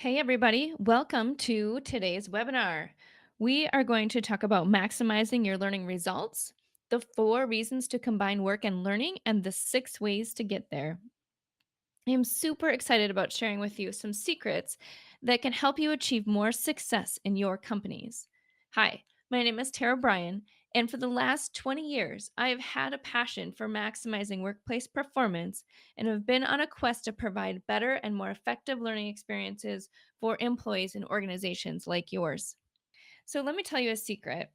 Hey, everybody. Welcome to today's webinar. We are going to talk about maximizing your learning results, the 4 reasons to combine work and learning, and the 6 ways to get there. I am super excited about sharing with you some secrets that can help you achieve more success in your companies. Hi, my name is Tara Bryan, and for the last 20 years, I have had a passion for maximizing workplace performance and have been on a quest to provide better and more effective learning experiences for employees in organizations like yours. So, let me tell you a secret.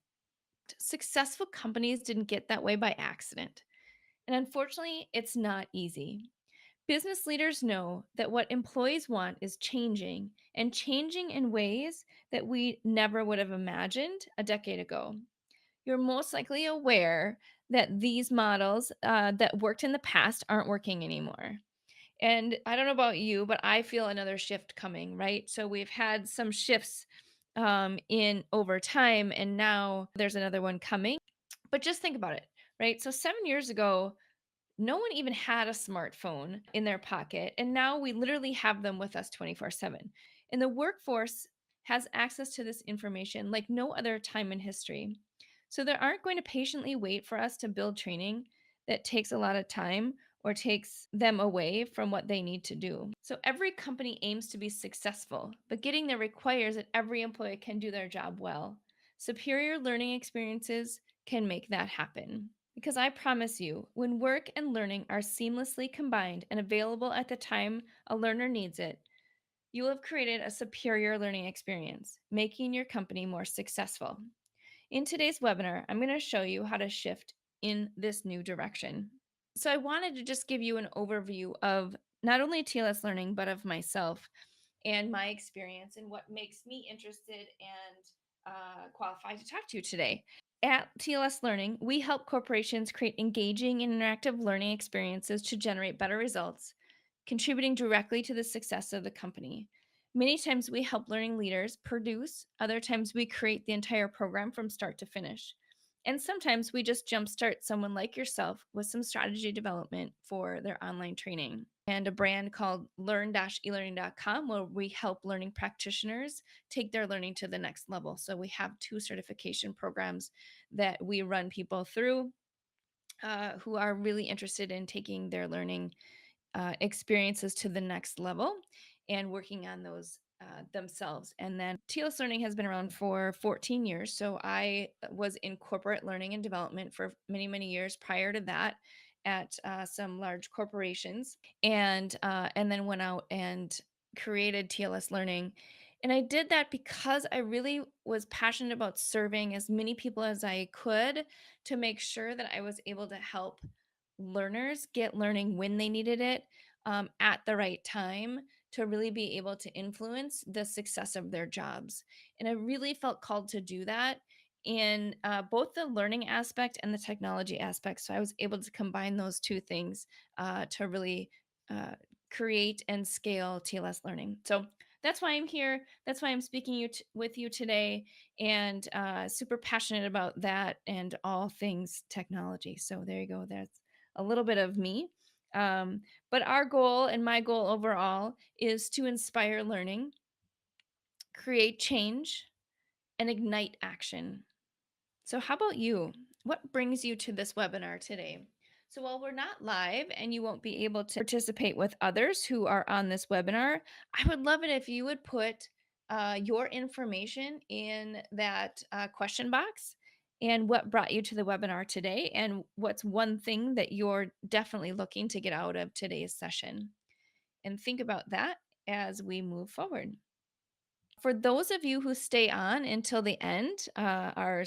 Successful companies didn't get that way by accident. And unfortunately, it's not easy. Business leaders know that what employees want is changing and changing in ways that we never would have imagined a decade ago. You're most likely aware that these models that worked in the past aren't working anymore. And I don't know about you, but I feel another shift coming, right? So we've had some shifts in over time, and now there's another one coming. But just think about it, right? So 7 years ago, no one even had a smartphone in their pocket, and now we literally have them with us 24/7. And the workforce has access to this information like no other time in history. So they aren't going to patiently wait for us to build training that takes a lot of time or takes them away from what they need to do. So every company aims to be successful, but getting there requires that every employee can do their job well. Superior learning experiences can make that happen. Because I promise you, when work and learning are seamlessly combined and available at the time a learner needs it, you will have created a superior learning experience, making your company more successful. In today's webinar, I'm going to show you how to shift in this new direction. So, I wanted to just give you an overview of not only TLS learning, but of myself and my experience and what makes me interested and qualified to talk to you today. At TLS Learning, we help corporations create engaging and interactive learning experiences to generate better results, contributing directly to the success of the company. Many times we help learning leaders produce, other times we create the entire program from start to finish. And sometimes we just jumpstart someone like yourself with some strategy development for their online training. And a brand called learn-elearning.com where we help learning practitioners take their learning to the next level. So we have 2 certification programs that we run people through who are really interested in taking their learning experiences to the next level and working on those themselves. And then TLS Learning has been around for 14 years. So I was in corporate learning and development for many, many years prior to that at some large corporations, and then went out and created TLS Learning. And I did that because I really was passionate about serving as many people as I could to make sure that I was able to help learners get learning when they needed it at the right time to really be able to influence the success of their jobs. And I really felt called to do that in both the learning aspect and the technology aspect. So I was able to combine those 2 things to really uh, create and scale TLS learning. So that's why I'm here. That's why I'm speaking with you today, and super passionate about that and all things technology. So there you go. That's a little bit of me. But our goal and my goal overall is to inspire learning, create change, and ignite action. So, how about you? What brings you to this webinar today? So, while we're not live and you won't be able to participate with others who are on this webinar, I would love it if you would put your information in that question box and what brought you to the webinar today, and what's one thing that you're definitely looking to get out of today's session. And think about that as we move forward. For those of you who stay on until the end, our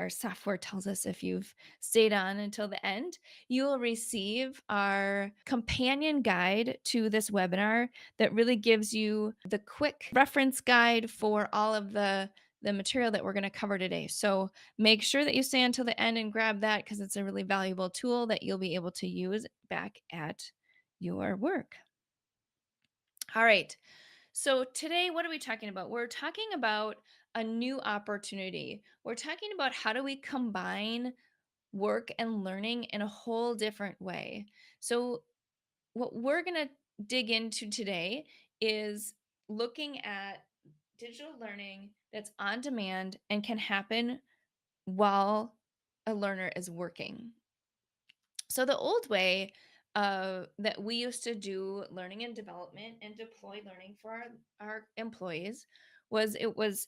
software tells us if you've stayed on until the end, you will receive our companion guide to this webinar that really gives you the quick reference guide for all of the material that we're going to cover today. So make sure that you stay until the end and grab that because it's a really valuable tool that you'll be able to use back at your work. All right. So, today, what are we talking about? We're talking about a new opportunity. We're talking about how do we combine work and learning in a whole different way. So, what we're going to dig into today is looking at digital learning that's on demand and can happen while a learner is working. So the old way that we used to do learning and development and deploy learning for our employees was it was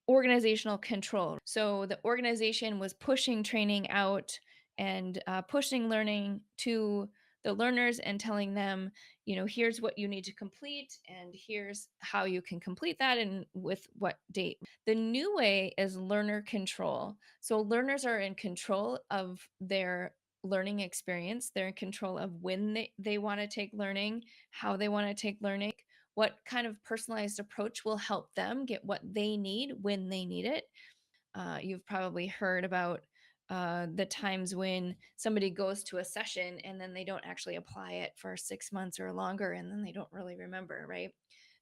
organizational control. So the organization was pushing training out and pushing learning to the learners and telling them, here's what you need to complete and here's how you can complete that and with what date. The new way is learner control. So learners are in control of their learning experience. They're in control of when they want to take learning, how they want to take learning, what kind of personalized approach will help them get what they need when they need it. You've probably heard about the times when somebody goes to a session and then they don't actually apply it for 6 months or longer, and then they don't really remember, right?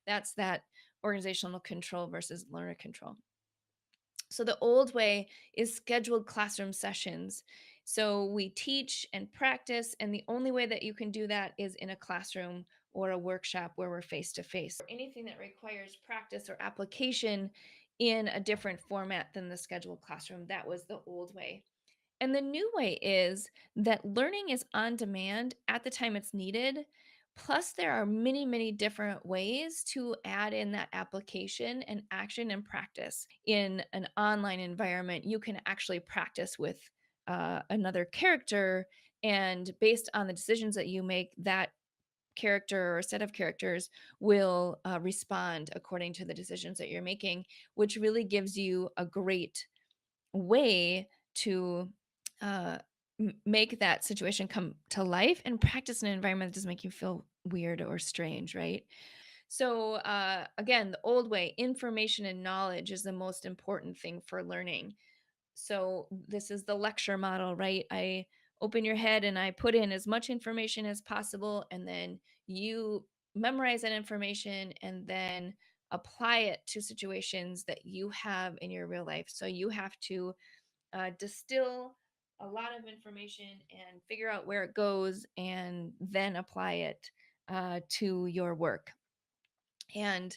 That's that organizational control versus learner control. So the old way is scheduled classroom sessions. So we teach and practice, and the only way that you can do that is in a classroom or a workshop where we're face to face. Anything that requires practice or application in a different format than the scheduled classroom, that was the old way. And the new way is that learning is on demand at the time it's needed. Plus, there are many, many different ways to add in that application and action and practice. In an online environment, you can actually practice with another character. And based on the decisions that you make, that character or set of characters will respond according to the decisions that you're making, which really gives you a great way to uh, make that situation come to life and practice in an environment that doesn't make you feel weird or strange, right? So, again, the old way, information and knowledge is the most important thing for learning. So, this is the lecture model, right? I open your head and I put in as much information as possible, and then you memorize that information and then apply it to situations that you have in your real life. So, you have to distill a lot of information and figure out where it goes and then apply it to your work. And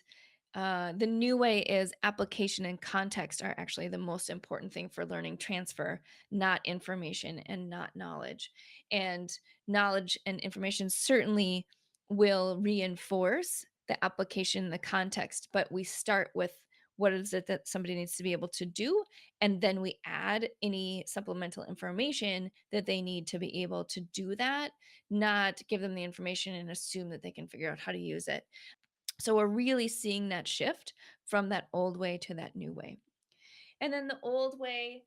the new way is application and context are actually the most important thing for learning transfer, not information and not knowledge. And knowledge and information certainly will reinforce the application, the context, but we start with what is it that somebody needs to be able to do, and then we add any supplemental information that they need to be able to do that, not give them the information and assume that they can figure out how to use it. So we're really seeing that shift from that old way to that new way. And then the old way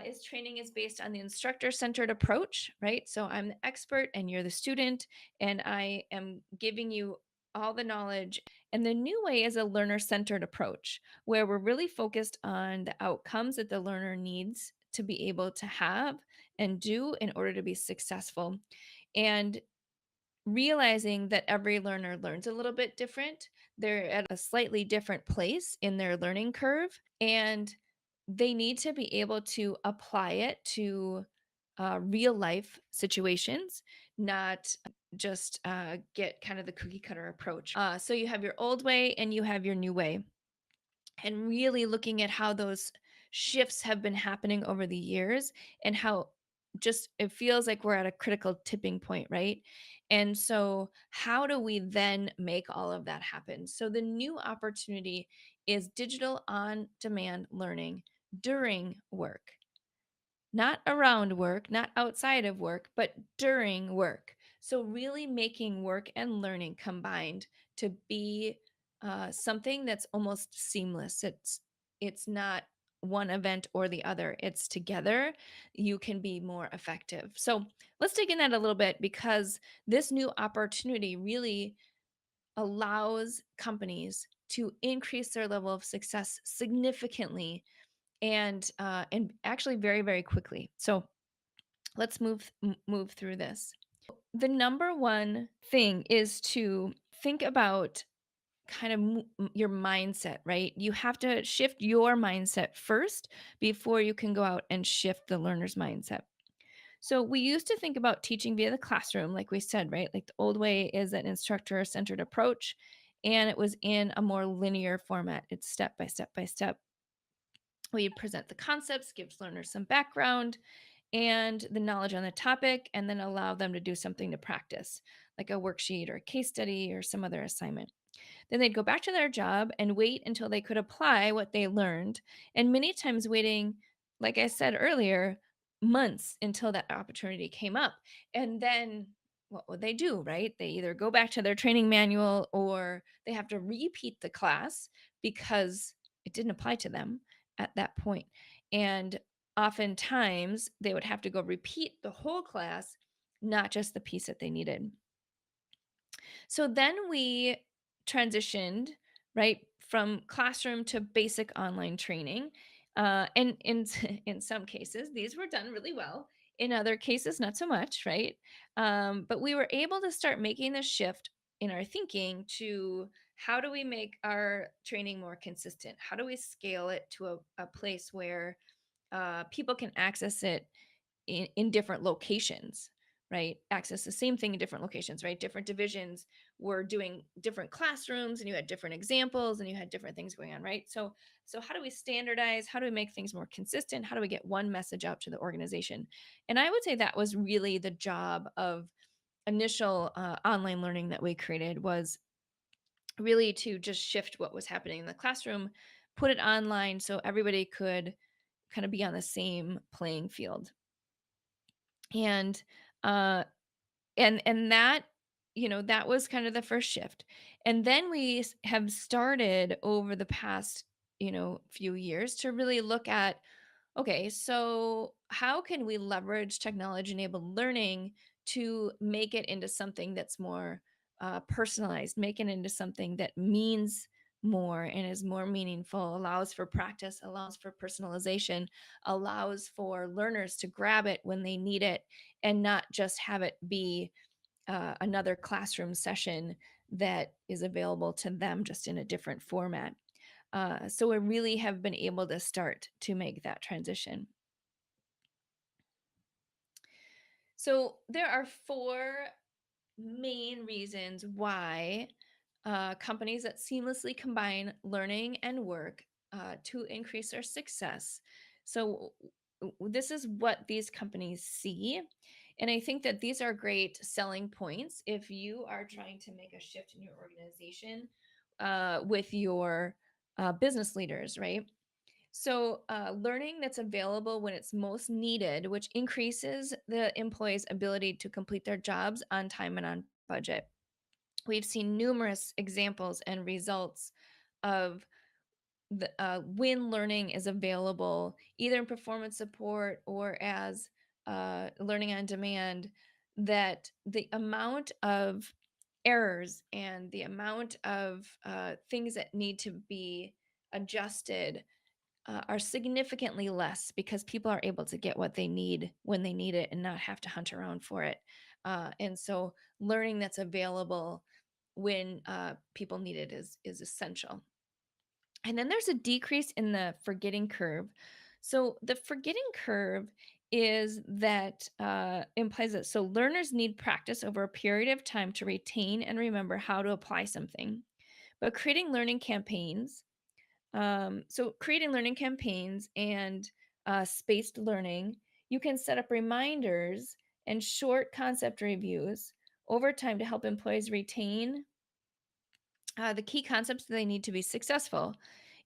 is training is based on the instructor centered approach, right? So I'm the expert and you're the student, and I am giving you all the knowledge. And the new way is a learner centered approach where we're really focused on the outcomes that the learner needs to be able to have and do in order to be successful. And realizing that every learner learns a little bit different. They're at a slightly different place in their learning curve, and they need to be able to apply it to real life situations, not just get kind of the cookie cutter approach. So you have your old way and you have your new way, and really looking at how those shifts have been happening over the years and how just it feels like we're at a critical tipping point, right? And so, how do we then make all of that happen? So, the new opportunity is digital on demand learning during work, not around work, not outside of work, but during work. So, really making work and learning combined to be something that's almost seamless. It's not one event or the other. It's together. You can be more effective. So let's dig in that a little bit because this new opportunity really allows companies to increase their level of success significantly and actually very very quickly. So let's move through this. The number one thing is to think about kind of your mindset, right? You have to shift your mindset first before you can go out and shift the learner's mindset. So we used to think about teaching via the classroom, like we said, right? Like the old way is an instructor centered approach. and it was in a more linear format. It's step by step by step. We present the concepts, gives learners some background and the knowledge on the topic, and then allow them to do something to practice, like a worksheet or a case study or some other assignment. Then they'd go back to their job and wait until they could apply what they learned. And many times waiting, like I said earlier, months until that opportunity came up. And then what would they do, right? They either go back to their training manual or they have to repeat the class because it didn't apply to them at that point. And oftentimes they would have to go repeat the whole class, not just the piece that they needed. So then we transitioned, right, from classroom to basic online training. And in in some cases, these were done really well. In other cases, not so much, right? But we were able to start making the shift in our thinking to how do we make our training more consistent? How do we scale it to a place where people can access it in different locations, right? Access the same thing in different locations, right? Different divisions were doing different classrooms and you had different examples and you had different things going on, right? So how do we standardize? How do we make things more consistent? How do we get one message out to the organization? And I would say that was really the job of initial online learning that we created was really to just shift what was happening in the classroom, put it online so everybody could kind of be on the same playing field. And uh and that, that was kind of the first shift. And then have started over the past, few years to really look at, okay, so how can we leverage technology enabled learning to make it into something that's more personalized, make it into something that means more and is more meaningful, allows for practice, allows for personalization, allows for learners to grab it when they need it, and not just have it be another classroom session that is available to them just in a different format. So we really have been able to start to make that transition. So there are four main reasons why companies that seamlessly combine learning and work to increase their success. So, this is what these companies see. And I think that these are great selling points if you are trying to make a shift in your organization with your business leaders, right? So, learning that's available when it's most needed, which increases the employee's ability to complete their jobs on time and on budget. We've seen numerous examples and results of when learning is available, either in performance support or as learning on demand, that the amount of errors and the amount of things that need to be adjusted are significantly less because people are able to get what they need when they need it and not have to hunt around for it. And so, learning that's available when people need it is essential. And then there's a decrease in the forgetting curve. So the forgetting curve is that implies that so learners need practice over a period of time to retain and remember how to apply something. But creating learning campaigns creating learning campaigns and spaced learning, you can set up reminders and short concept reviews over time to help employees retain the key concepts that they need to be successful.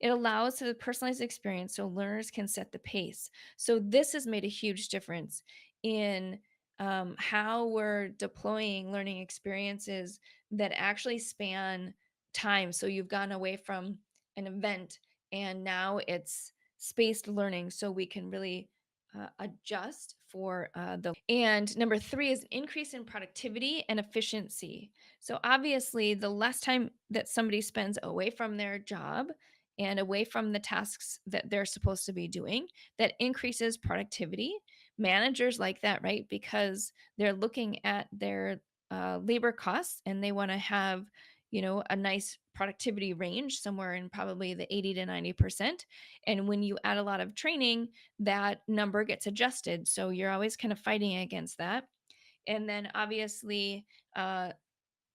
It allows for the personalized experience so learners can set the pace. So, this has made a huge difference in how we're deploying learning experiences that actually span time. So, you've gone away from an event and now it's spaced learning so we can really adjust for the. And number three is increase in productivity and efficiency. So obviously, the less time that somebody spends away from their job and away from the tasks that they're supposed to be doing, that increases productivity. Managers like that, right? Because they're looking at their labor costs and they want to have, a nice productivity range somewhere in probably the 80 to 90%. And when you add a lot of training, that number gets adjusted. So you're always kind of fighting against that. And then obviously,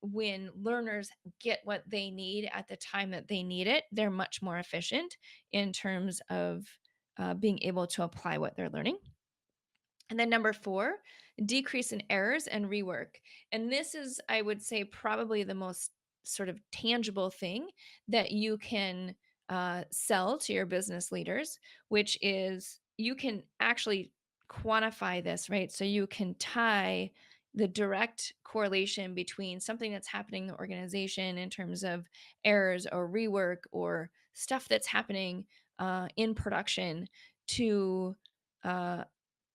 when learners get what they need at the time that they need it, they're much more efficient in terms of being able to apply what they're learning. And then number four, decrease in errors and rework. And this is, I would say, probably the most sort of tangible thing that you can sell to your business leaders, which is you can actually quantify this, right? So you can tie the direct correlation between something that's happening in the organization in terms of errors or rework or stuff that's happening in production to uh,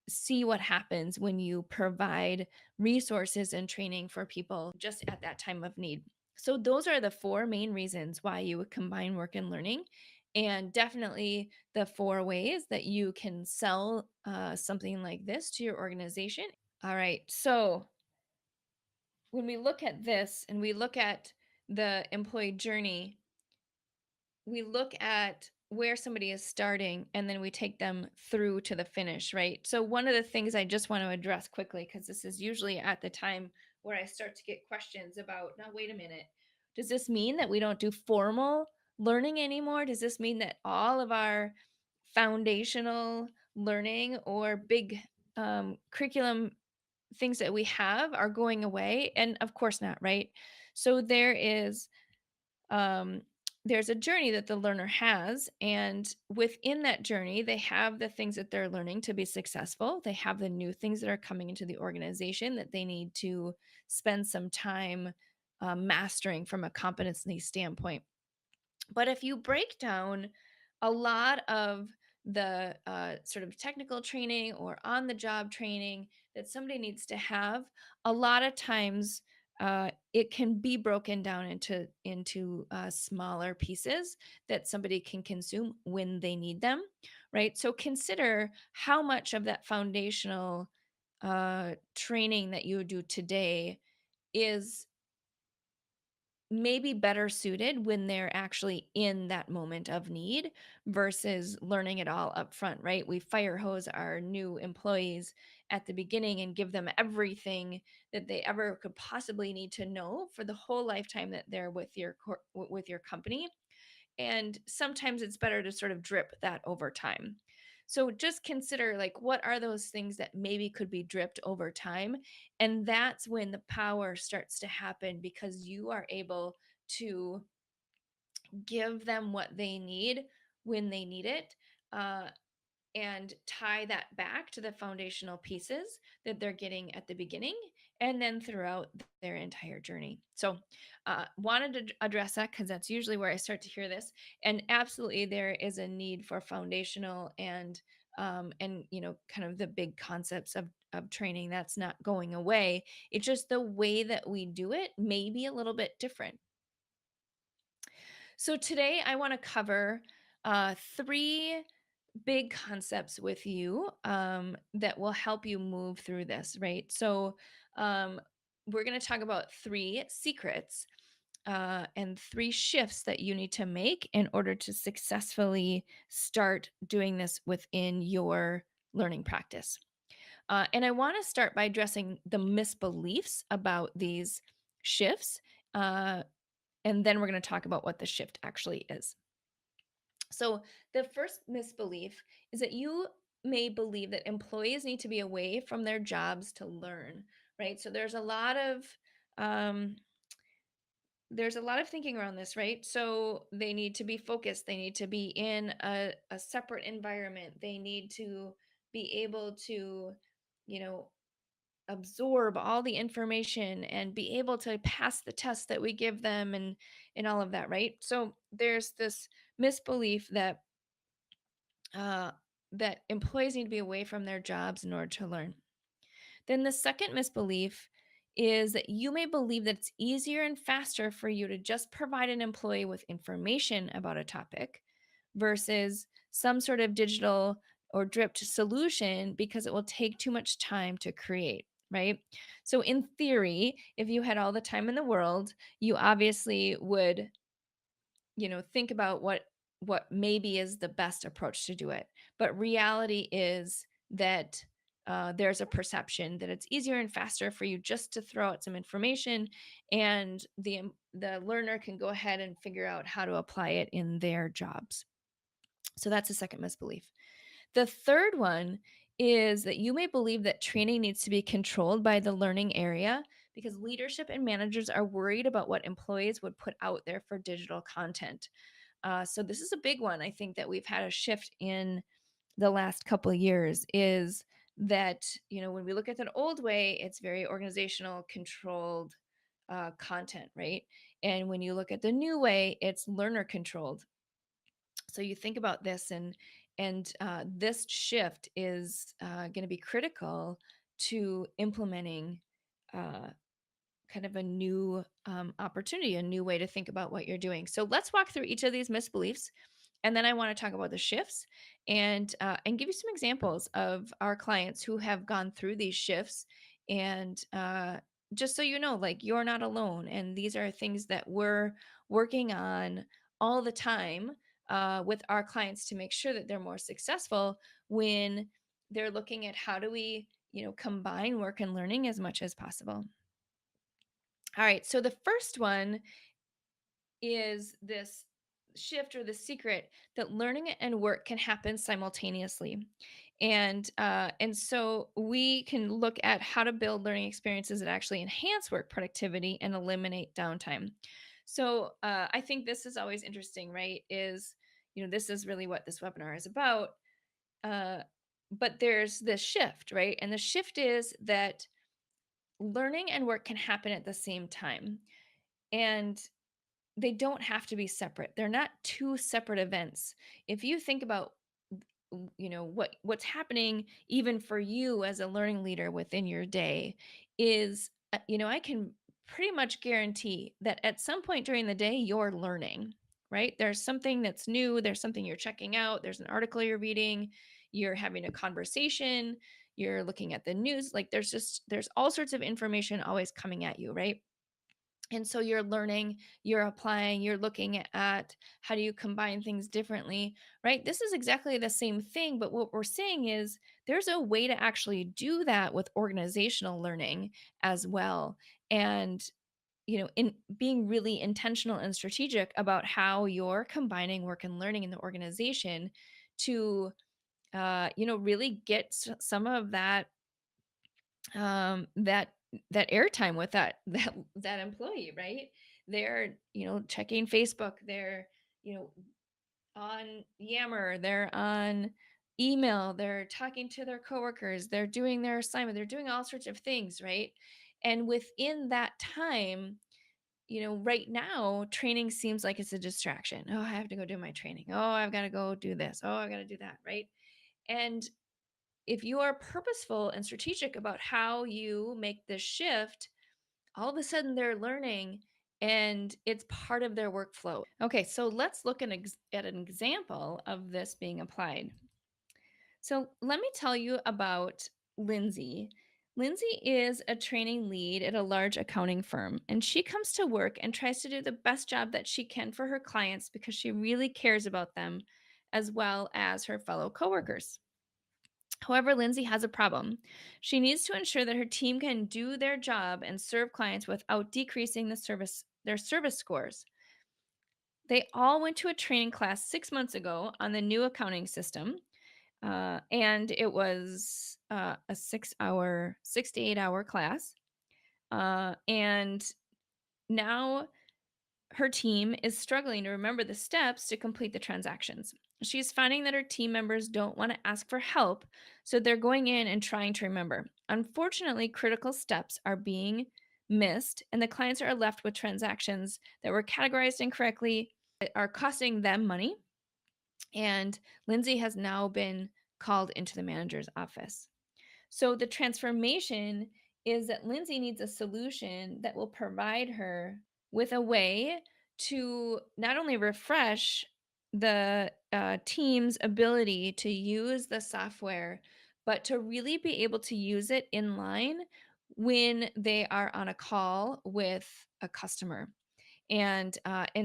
see what happens when you provide resources and training for people just at that time of need. So, those are the four main reasons why you would combine work and learning, and definitely the four ways that you can sell something like this to your organization. All right. So, when we look at this and we look at the employee journey, we look at where somebody is starting and then we take them through to the finish, right? So, one of the things I just want to address quickly, because this is usually at the time where I start to get questions about, now, wait a minute, does this mean that we don't do formal learning anymore? Does this mean that all of our foundational learning or big curriculum things that we have are going away? And of course not, right? So, um, there's a journey that the learner has, and within that journey they have the things that they're learning to be successful. They have the new things that are coming into the organization that they need to spend some time mastering from a competency standpoint. But if you break down a lot of the sort of technical training or on the job training that somebody needs to have, a lot of times it can be broken down into smaller pieces that somebody can consume when they need them, right? So consider how much of that foundational training that you do today is maybe better suited when they're actually in that moment of need versus learning it all up front, right? We fire hose our new employees at the beginning and give them everything that they ever could possibly need to know for the whole lifetime that they're with with your company. And sometimes it's better to sort of drip that over time. So just consider, like, what are those things that maybe could be dripped over time? And that's when the power starts to happen because you are able to give them what they need when they need it. And tie that back to the foundational pieces that they're getting at the beginning and then throughout their entire journey. So, wanted to address that because that's usually where I start to hear this. And absolutely, there is a need for foundational and kind of the big concepts of training that's not going away. It's just the way that we do it may be a little bit different. So today I want to cover three big concepts with you that will help you move through this, right? So, um, we're going to talk about three secrets and three shifts that you need to make in order to successfully start doing this within your learning practice. And I want to start by addressing the misbeliefs about these shifts. Uh, and then we're going to talk about what the shift actually is. So, the first misbelief is that you may believe that employees need to be away from their jobs to learn, right? So um there's a lot of thinking around this, right? So they need to be focused, they need to be in a separate environment, they need to be able to, you know, absorb all the information and be able to pass the test that we give them and all of that, right? So there's this misbelief uh, that employees need to be away from their jobs in order to learn. Then the second misbelief is that you may believe that it's easier and faster for you to just provide an employee with information about a topic versus some sort of digital or dripped solution because it will take too much time to create. Right. So, in theory, if you had all the time in the world, you obviously would, think about what maybe is the best approach to do it. But reality is that there's a perception that it's easier and faster for you just to throw out some information, and the learner can go ahead and figure out how to apply it in their jobs. So that's a second misbelief. The third one is that you may believe that training needs to be controlled by the learning area because leadership and managers are worried about what employees would put out there for digital content. So this is a big one. I think that we've had a shift in the last couple of years is that, when we look at that old way, it's very organizational, controlled content, right? And when you look at the new way, it's learner controlled. So you think about this, and this shift is going to be critical to implementing uh, kind of a new opportunity, a new way to think about what you're doing. So let's walk through each of these misbeliefs, and then I want to talk about the shifts and give you some examples of our clients who have gone through these shifts, and just so you know, like, you're not alone, and these are things that we're working on all the time with our clients to make sure that they're more successful when they're looking at how do we combine work and learning as much as possible. All right. So the first one is this shift or the secret that learning and work can happen simultaneously. And so we can look at how to build learning experiences that actually enhance work productivity and eliminate downtime. So I think this is always interesting, right? This is really what this webinar is about. Uh, but there's this shift, right? And the shift is that learning and work can happen at the same time. And they don't have to be separate. They're not two separate events. If you think about what's happening even for you as a learning leader within your day is I can pretty much guarantee that at some point during the day you're learning, right? There's something that's new, there's something you're checking out, there's an article you're reading, you're having a conversation, you're looking at the news. Like, there's all sorts of information always coming at you, right? And so you're learning, you're applying, you're looking at how do you combine things differently, right? This is exactly the same thing, but what we're saying is there's a way to actually do that with organizational learning as well. And in being really intentional and strategic about how you're combining work and learning in the organization to really get some of that that airtime with that employee, right? They're checking Facebook, they're you know on Yammer, they're on email, they're talking to their coworkers, they're doing their assignment, they're doing all sorts of things, right? And within that time, right now, training seems like it's a distraction. Oh, I have to go do my training. Oh, I've got to go do this. Oh, I've got to do that, right? And if you are purposeful and strategic about how you make this shift, all of a sudden they're learning and it's part of their workflow. Okay, so let's look at an example of this being applied. So let me tell you about Lindsay. Lindsay is a training lead at a large accounting firm, and she comes to work and tries to do the best job that she can for her clients because she really cares about them as well as her fellow coworkers. However, Lindsay has a problem. She needs to ensure that her team can do their job and serve clients without decreasing their service scores. They all went to a training class 6 months ago on the new accounting system, and it was a 6 to 8 hour class. And now her team is struggling to remember the steps to complete the transactions. She's finding that her team members don't want to ask for help, so they're going in and trying to remember. Unfortunately, critical steps are being missed, and the clients are left with transactions that were categorized incorrectly, that are costing them money. And Lindsay has now been called into the manager's office. So the transformation is that Lindsay needs a solution that will provide her with a way to not only refresh the team's ability to use the software, but to really be able to use it in line when they are on a call with a customer. And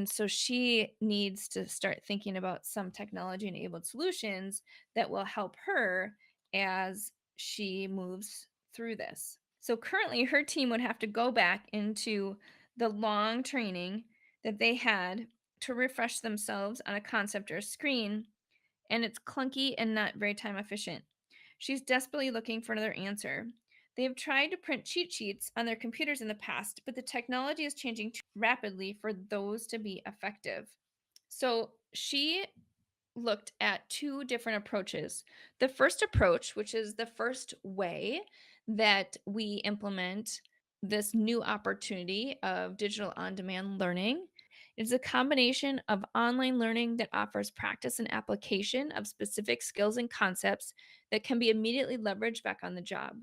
so she needs to start thinking about some technology enabled solutions that will help her as she moves through this. So currently, her team would have to go back into the long training that they had to refresh themselves on a concept or a screen, and it's clunky and not very time efficient. She's desperately looking for another answer. They have tried to print cheat sheets on their computers in the past, but the technology is changing too rapidly for those to be effective. So she looked at two different approaches. The first approach, which is the first way that we implement this new opportunity of digital on demand learning, is a combination of online learning that offers practice and application of specific skills and concepts that can be immediately leveraged back on the job.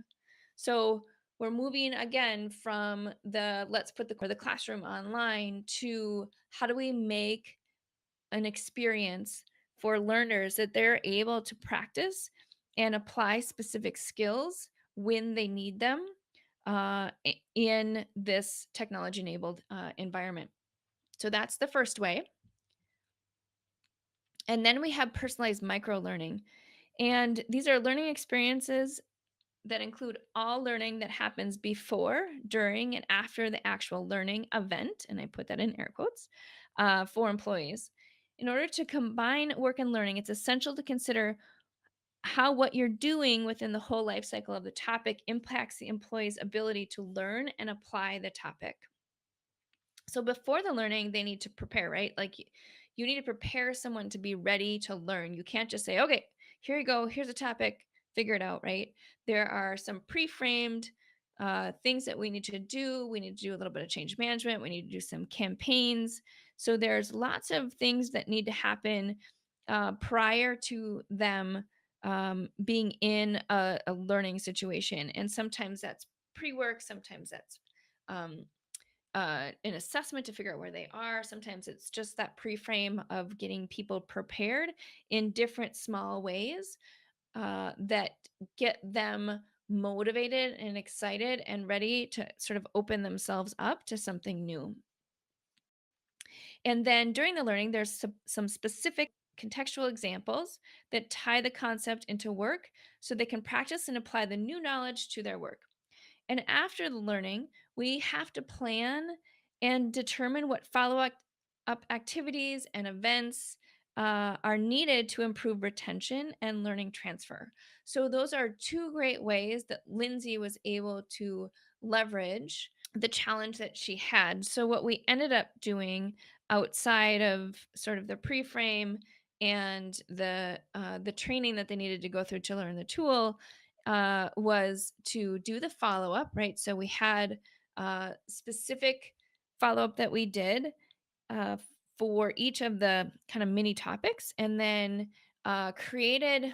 So we're moving again from the let's put the classroom online to how do we make an experience for learners that they're able to practice and apply specific skills when they need them in this technology enabled environment. So that's the first way. And then we have personalized micro learning. And these are learning experiences that include all learning that happens before, during, and after the actual learning event. And I put that in air quotes for employees. In order to combine work and learning, it's essential to consider how what you're doing within the whole life cycle of the topic impacts the employee's ability to learn and apply the topic. So before the learning, they need to prepare, right? Like you need to prepare someone to be ready to learn. You can't just say, okay, here you go, here's a topic, figure it out, right? There are some pre framed things that we need to do. We need to do a little bit of change management. We need to do some campaigns. So there's lots of things that need to happen prior to them being in a learning situation. And sometimes that's pre work, sometimes that's um, an assessment to figure out where they are. Sometimes it's just that pre-frame of getting people prepared in different small ways that get them motivated and excited and ready to sort of open themselves up to something new. And then during the learning, there's some specific contextual examples that tie the concept into work so they can practice and apply the new knowledge to their work. And after the learning, we have to plan and determine what up activities and events are needed to improve retention and learning transfer. So, those are two great ways that Lindsay was able to leverage the challenge that she had. So, what we ended up doing outside of sort of the pre-frame and the training that they needed to go through to learn the tool was to do the follow up, right? So we had specific follow up that we did uh, for each of the kind of mini topics, and then created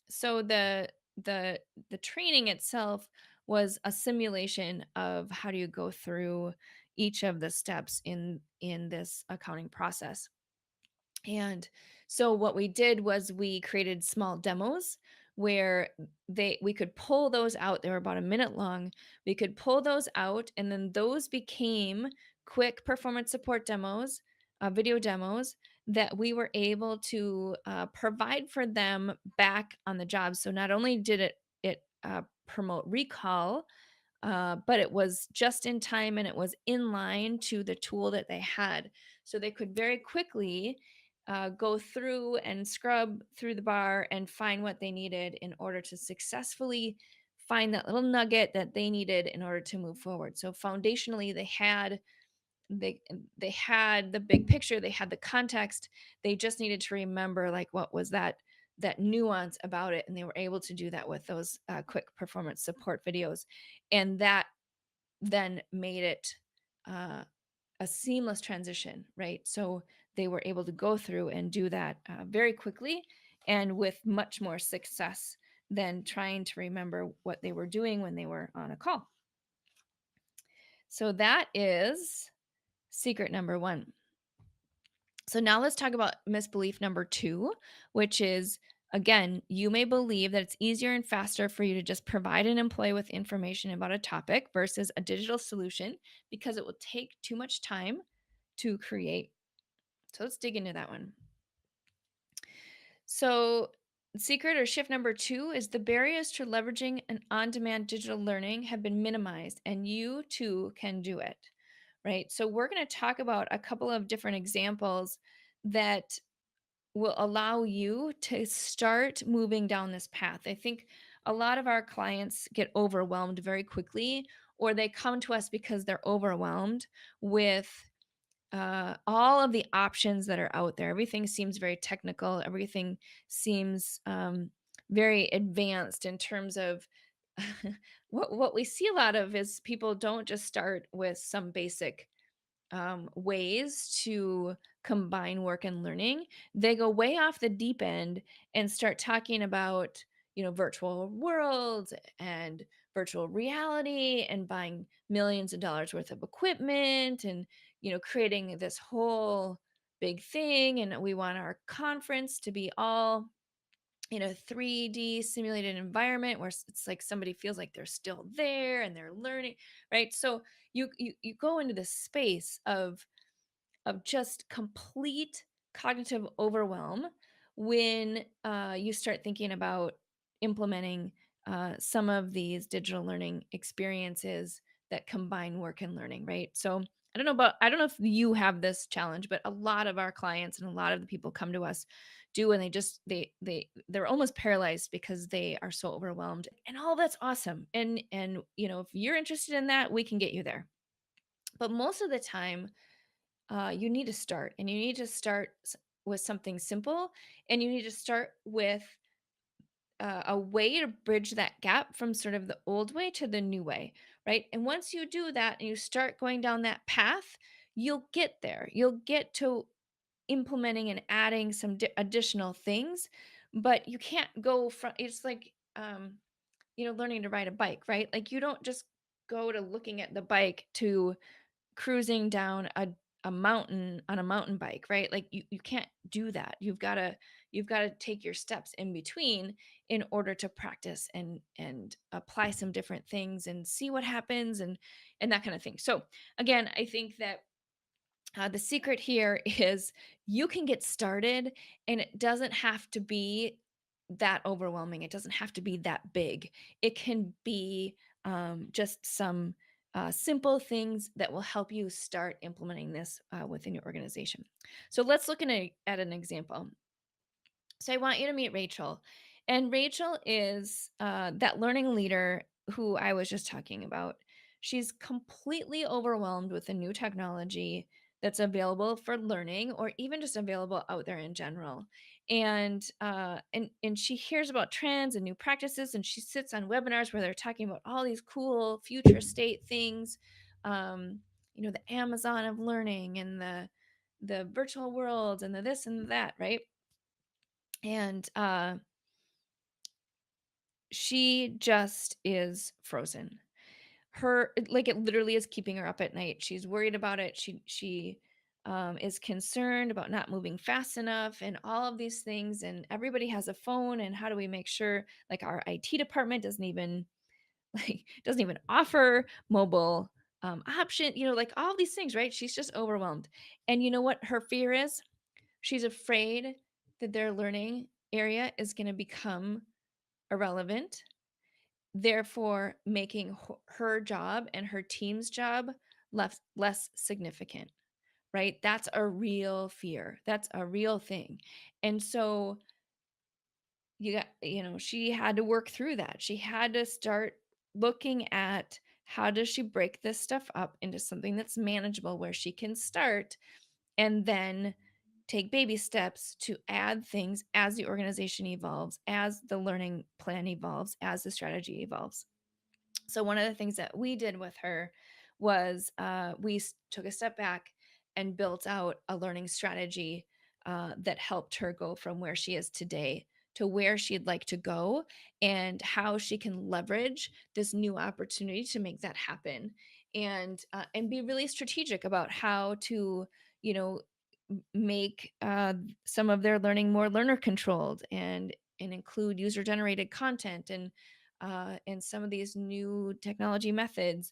so the the training itself was a simulation of how do you go through each of the steps in this accounting process. And so what we did was we created small demos where they we could pull those out. They were about a minute long. We could pull those out, and then those became quick performance support demos, video demos that we were able to provide for them back on the job. So not only did it promote recall, but it was just in time and it was in line to the tool that they had. So they could very quickly go through and scrub through the bar and find what they needed in order to successfully find that little nugget that they needed in order to move forward. So foundationally, they they had the big picture, they had the context. They just needed to remember like what was that nuance about it, and they were able to do that with those quick performance support videos, and that then made it uh, a seamless transition, right? So they were able to go through and do that very quickly and with much more success than trying to remember what they were doing when they were on a call. So that is secret number one. So now let's talk about misbelief number two, which is again, you may believe that it's easier and faster for you to just provide an employee with information about a topic versus a digital solution because it will take too much time to create. So let's dig into that one. So Secret or shift number two is the barriers to leveraging an on demand digital learning have been minimized, and you too can do it. Right. So, we're going to talk about a couple of different examples that will allow you to start moving down this path. I think a lot of our clients get overwhelmed very quickly, or they come to us because they're overwhelmed with all of the options that are out there. Everything seems very technical. Everything seems very advanced in terms of what we see a lot of is people don't just start with some basic ways to combine work and learning. They go way off the deep end and start talking about, virtual worlds and virtual reality and buying millions of dollars worth of equipment and, creating this whole big thing. And we want our conference to be all in a 3D simulated environment where it's like somebody feels like they're still there and they're learning, right? So you go into this space of just complete cognitive overwhelm when you start thinking about implementing some of these digital learning experiences that combine work and learning, right? So I don't know if you have this challenge, but a lot of our clients and a lot of the people come to us do, and they're almost paralyzed because they are so overwhelmed, and all that's awesome. And if you're interested in that, we can get you there. But most of the time, you need to start, and you need to start with something simple, and you need to start with a way to bridge that gap from sort of the old way to the new way, right? And once you do that and you start going down that path, you'll get there. You'll get to implementing and adding some additional things, but you can't go from it's like learning to ride a bike, right? Like you don't just go to looking at the bike to cruising down a mountain on a mountain bike, right? Like you can't do that. You've got to take your steps in between in order to practice and apply some different things and see what happens and that kind of thing. So again, I think that the secret here is you can get started, and it doesn't have to be that overwhelming. It doesn't have to be that big. It can be just some simple things that will help you start implementing this within your organization. So let's look at an example. So I want you to meet Rachel. And Rachel is that learning leader who I was just talking about. She's completely overwhelmed with the new technology that's available for learning or even just available out there in general. And she hears about trends and new practices, and she sits on webinars where they're talking about all these cool future state things. Um, the Amazon of learning and the virtual worlds and the this and that, right? And she just is frozen. It literally is keeping her up at night. She's worried about it. She is concerned about not moving fast enough and all of these things. And everybody has a phone. And how do we make sure, like, our IT department doesn't even doesn't even offer mobile option, like all these things, right? She's just overwhelmed. And you know what her fear is? She's afraid that their learning area is going to become irrelevant, therefore making her job and her team's job less significant, right? That's a real fear. That's a real thing. And so she had to work through that. She had to start looking at how does she break this stuff up into something that's manageable where she can start and then take baby steps to add things as the organization evolves, as the learning plan evolves, as the strategy evolves. So one of the things that we did with her was took a step back and built out a learning strategy that helped her go from where she is today to where she'd like to go, and how she can leverage this new opportunity to make that happen, and be really strategic about how to you know make some of their learning more learner controlled, and include user generated content and some of these new technology methods,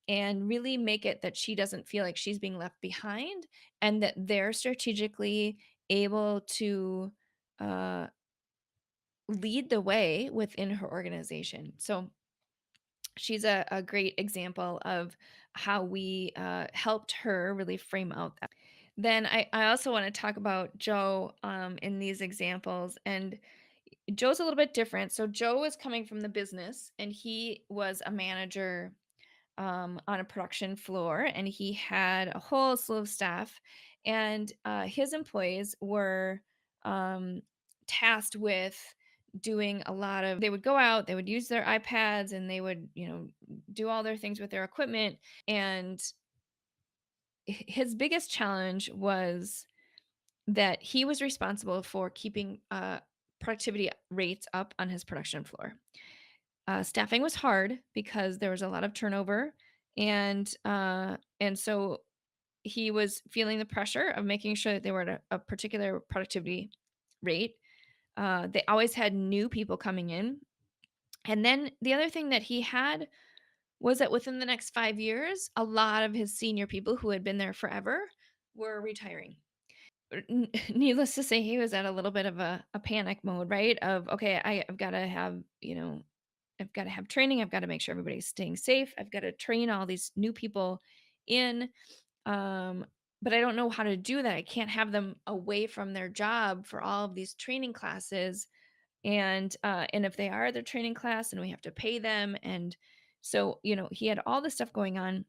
and really make it that she doesn't feel like she's being left behind, and that they're strategically able to uh, lead the way within her organization. So she's a great example of how we helped her really frame out that. Then I also want to talk about Joe in these examples. And Joe's a little bit different. So Joe is coming from the business and he was a manager on a production floor, and he had a whole slew of staff, and his employees were um, tasked with doing a lot of. They would go out, they would use their iPads, and they would, do all their things with their equipment. And his biggest challenge was that he was responsible for keeping productivity rates up on his production floor. Staffing was hard because there was a lot of turnover, and so he was feeling the pressure of making sure that they were at a particular productivity rate. They always had new people coming in, and then the other thing that he had was that within the next 5 years, a lot of his senior people who had been there forever were retiring. Needless to say, he was at a little bit of a panic mode, right? Of okay, I've got to have I've got to have training. I've got to make sure everybody's staying safe. I've got to train all these new people in. Um, but I don't know how to do that. I can't have them away from their job for all of these training classes. And if they are their training class and we have to pay them. And so, he had all this stuff going on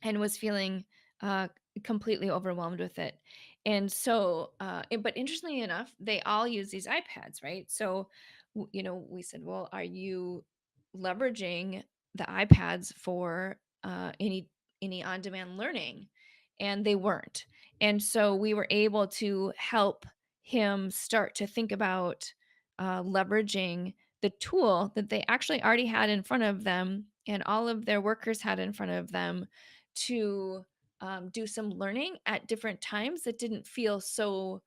and was feeling uh, completely overwhelmed with it. And so, but interestingly enough, they all use these iPads, right? So, we said, well, are you leveraging the iPads for any on-demand learning? And they weren't. And so we were able to help him start to think about leveraging the tool that they actually already had in front of them and all of their workers had in front of them to do some learning at different times that didn't feel so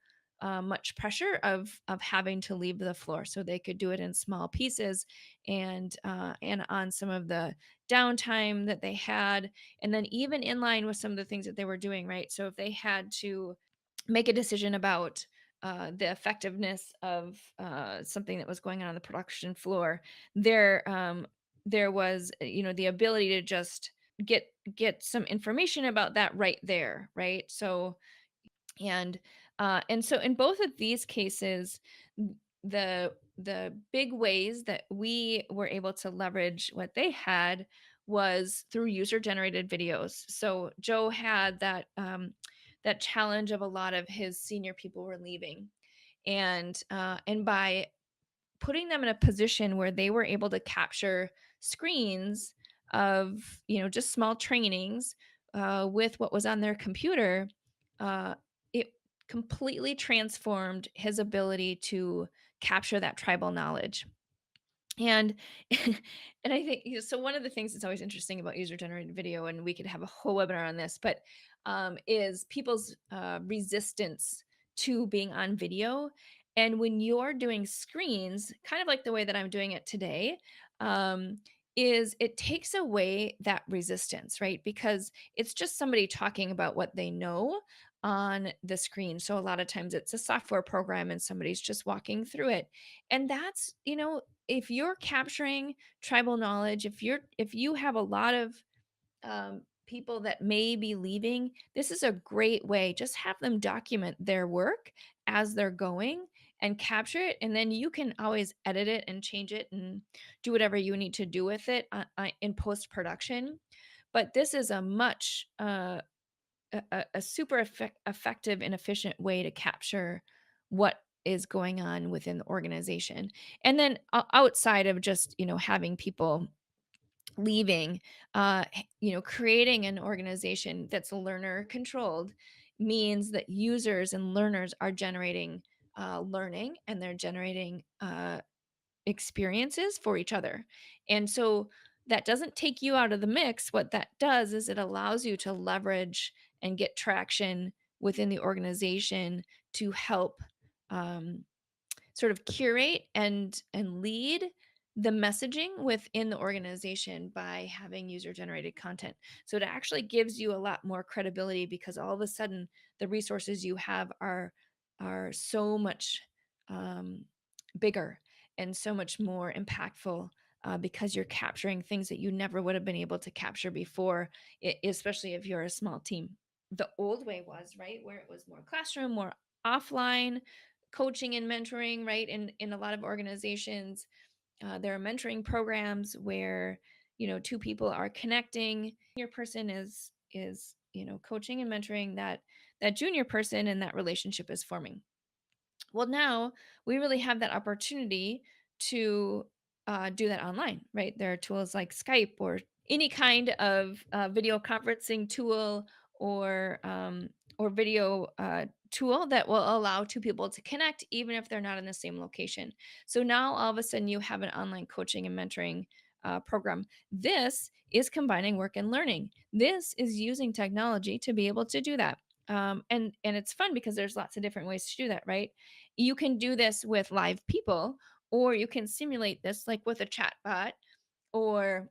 much pressure of having to leave the floor, so they could do it in small pieces and on some of the downtime that they had, and then even in line with some of the things that they were doing, right? So if they had to make a decision about the effectiveness of something that was going on the production floor, there was the ability to just get some information about that right there, right? So and so in both of these cases, the big ways that we were able to leverage what they had was through user generated videos. So Joe had that challenge of a lot of his senior people were leaving, and by putting them in a position where they were able to capture screens of just small trainings with what was on their computer, uh, it completely transformed his ability to capture that tribal knowledge. And and I think, so one of the things that's always interesting about user generated video, and we could have a whole webinar on this, but is people's resistance to being on video. And when you're doing screens, kind of like the way that I'm doing it today, um, is it takes away that resistance, right? Because it's just somebody talking about what they know on the screen. So a lot of times it's a software program and somebody's just walking through it. And that's, if you're capturing tribal knowledge, if you have a lot of people that may be leaving, this is a great way. Just have them document their work as they're going and capture it, and then you can always edit it and change it and do whatever you need to do with it in post production. But this is a much a super effective and efficient way to capture what is going on within the organization. And then outside of just having people leaving, creating an organization that's learner controlled means that users and learners are generating learning, and they're generating experiences for each other. And so that doesn't take you out of the mix. What that does is it allows you to leverage and get traction within the organization to help um, sort of curate and lead the messaging within the organization by having user generated content. So it actually gives you a lot more credibility, because all of a sudden the resources you have are so much um, bigger and so much more impactful, because you're capturing things that you never would have been able to capture before, especially if you're a small team. The old way was, right, where it was more classroom, more offline coaching and mentoring, right? In a lot of organizations, there are mentoring programs where, two people are connecting. Your person is coaching and mentoring that junior person, and that relationship is forming. Well, now we really have that opportunity to do that online, right? There are tools like Skype or any kind of video conferencing tool, or video tool that will allow two people to connect, even if they're not in the same location. So now all of a sudden you have an online coaching and mentoring program. This is combining work and learning. This is using technology to be able to do that. And it's fun because there's lots of different ways to do that, right? You can do this with live people, or you can simulate this like with a chat bot, or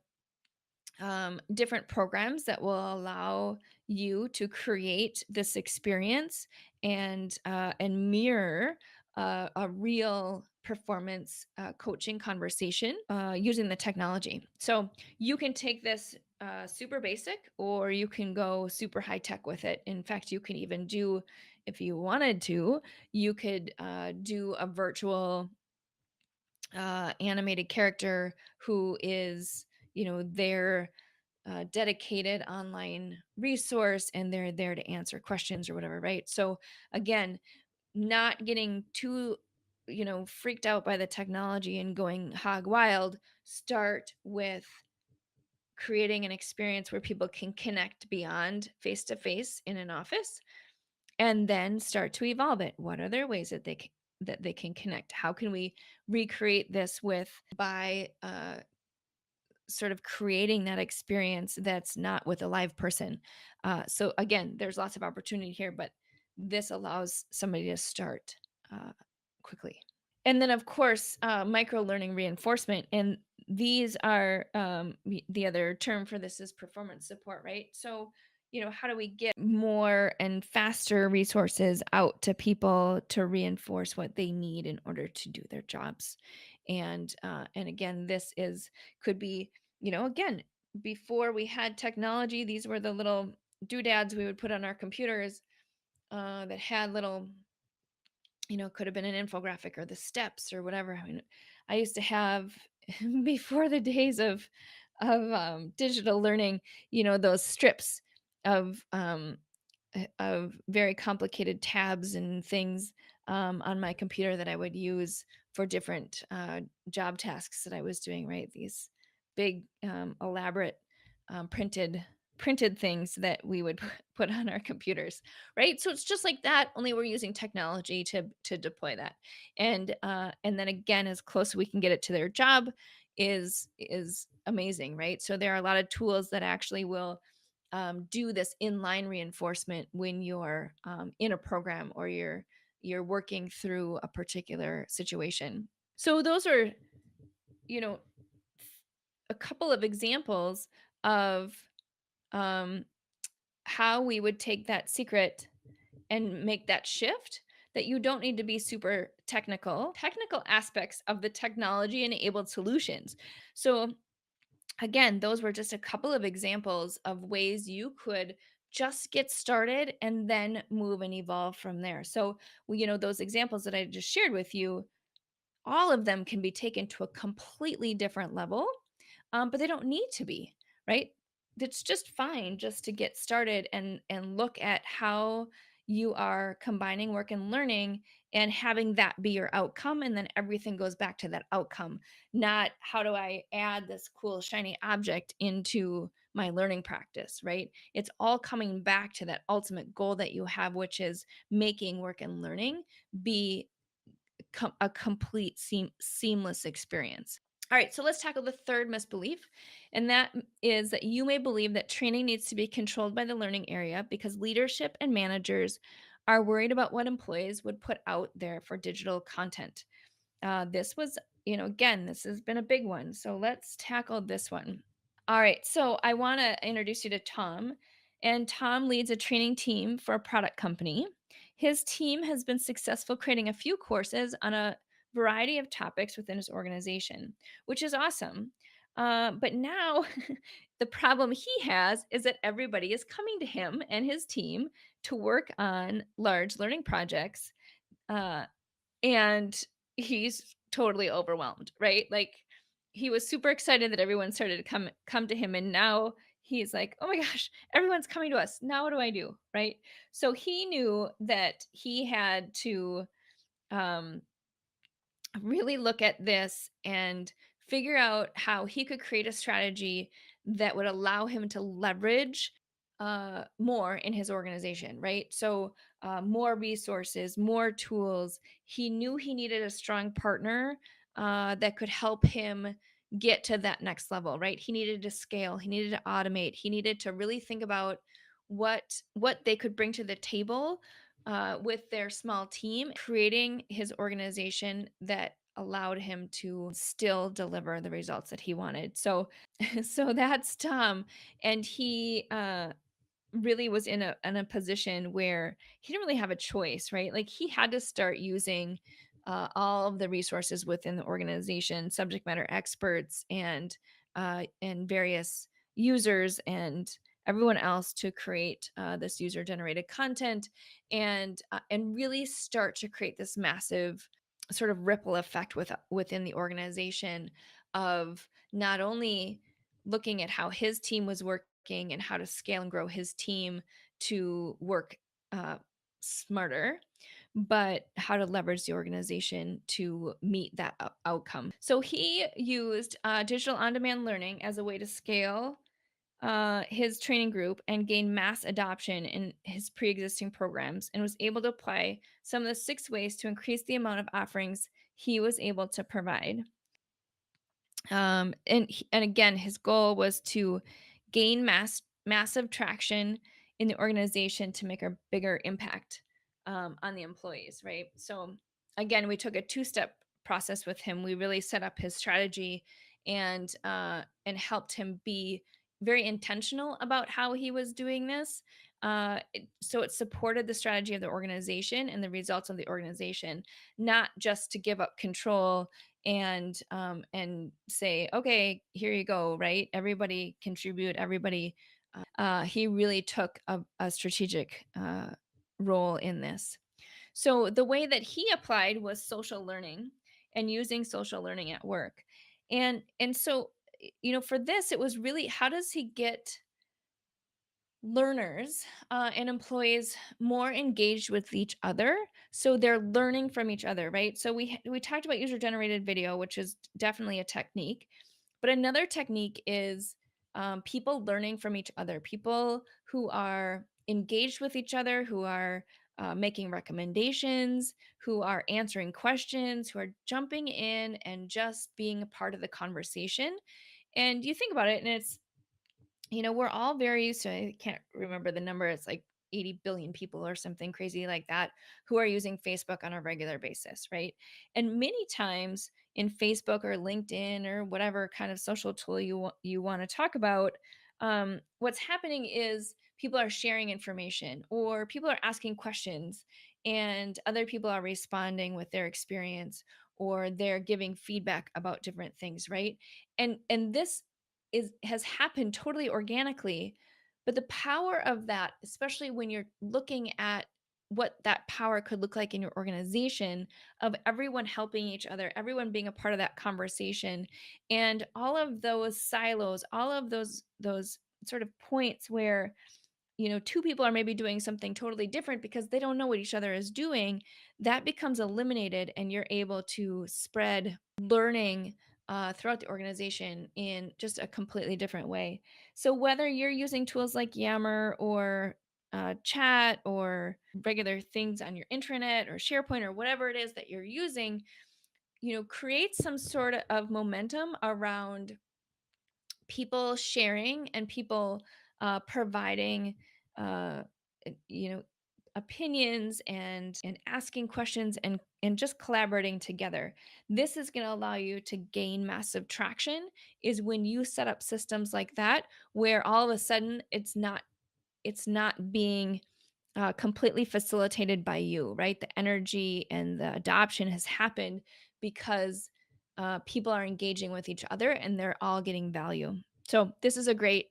different programs that will allow you to create this experience and mirror a real performance coaching conversation using the technology. So you can take this super basic, or you can go super high tech with it. In fact, you can even do, if you wanted to, you could do a virtual animated character who is, their dedicated online resource, and they're there to answer questions or whatever, right? So again, not getting too, freaked out by the technology and going hog wild. Start with creating an experience where people can connect beyond face to face in an office, and then start to evolve it. What are their ways that they can connect? How can we recreate this with by sort of creating that experience that's not with a live person? So again, there's lots of opportunity here, but this allows somebody to start quickly. And then, of course, micro learning reinforcement. And these are the other term for this is performance support, right? So, how do we get more and faster resources out to people to reinforce what they need in order to do their jobs? And again, this is could be, again, before we had technology, these were the little doodads we would put on our computers that had little, could have been an infographic or the steps or whatever. I mean, I used to have before the days of digital learning, those strips of of very complicated tabs and things on my computer that I would use for different job tasks that I was doing. Right, these big elaborate printed things that we would put on our computers, right? So it's just like that, only we're using technology to deploy that. And then again, as close as we can get it to their job is amazing, right? So there are a lot of tools that actually will do this inline reinforcement when you're in a program, or you're working through a particular situation. So those are, you know a couple of examples of um, how we would take that secret and make that shift, that you don't need to be super technical aspects of the technology enabled solutions. So again, those were just a couple of examples of ways you could just get started and then move and evolve from there. So, those examples that I just shared with you, all of them can be taken to a completely different level, but they don't need to be, right? It's just fine just to get started and look at how you are combining work and learning, and having that be your outcome, and then everything goes back to that outcome, not how do I add this cool shiny object into my learning practice, right? It's all coming back to that ultimate goal that you have, which is making work and learning be a complete seamless experience. All right, so let's tackle the third misbelief, and that is that you may believe that training needs to be controlled by the learning area because leadership and managers are worried about what employees would put out there for digital content. This was, again, this has been a big one. So let's tackle this one. All right, so I want to introduce you to Tom, and Tom leads a training team for a product company. His team has been successful creating a few courses on a variety of topics within his organization, which is awesome. But now the problem he has is that everybody is coming to him and his team to work on large learning projects. Uh, and he's totally overwhelmed, right? Like he was super excited that everyone started to come to him, and now he's like, "Oh my gosh, everyone's coming to us. Now what do I do?" Right? So he knew that he had to um really look at this and figure out how he could create a strategy that would allow him to leverage more in his organization, right? So, more resources, more tools. He knew he needed a strong partner that could help him get to that next level, right? He needed to scale, he needed to automate, he needed to really think about what they could bring to the table with their small team, creating his organization that allowed him to still deliver the results that he wanted. So, so that's Tom, and he really was in a position where he didn't really have a choice, right? Like he had to start using all of the resources within the organization, subject matter experts, and various users and everyone else to create this user generated content and really start to create this massive sort of ripple effect within the organization of not only looking at how his team was working and how to scale and grow his team to work uh, smarter, but how to leverage the organization to meet that outcome. So he used digital on demand learning as a way to scale his training group and gain mass adoption in his pre existing programs and was able to apply some of the 6 ways to increase the amount of offerings he was able to provide. And again, his goal was to gain massive traction in the organization to make a bigger impact on the employees, right? So again, we took a two-step process with him. We really set up his strategy and helped him be very intentional about how he was doing this. So it supported the strategy of the organization and the results of the organization, not just to give up control and say, okay, here you go, right? Everybody contribute, everybody. He really took a strategic role in this. So the way that he applied was social learning and using social learning at work. And so for this, it was really, how does he get learners and employees more engaged with each other, so they're learning from each other, right? So we talked about user generated video, which is definitely a technique, but another technique is people learning from each other, people who are engaged with each other, who are making recommendations, who are answering questions, who are jumping in and just being a part of the conversation. And you think about it, and we're all very used to, I can't remember the number, it's like 80 billion people or something crazy like that who are using Facebook on a regular basis, right? And many times in Facebook or LinkedIn or whatever kind of social tool you want to talk about, what's happening is people are sharing information or people are asking questions and other people are responding with their experience or they're giving feedback about different things, right? And this has happened totally organically, but the power of that, especially when you're looking at what that power could look like in your organization, of everyone helping each other, everyone being a part of that conversation, and all of those silos, all of those sort of points where two people are maybe doing something totally different because they don't know what each other is doing, that becomes eliminated and you're able to spread learning throughout the organization in just a completely different way. So whether you're using tools like Yammer or chat or regular things on your intranet or SharePoint or whatever it is that you're using, create some sort of momentum around people sharing and people providing uh, you know opinions and asking questions and just collaborating together. This is going to allow you to gain massive traction, is when you set up systems like that where all of a sudden it's not being completely facilitated by you, right? The energy and the adoption has happened because people are engaging with each other and they're all getting value. So, this is a great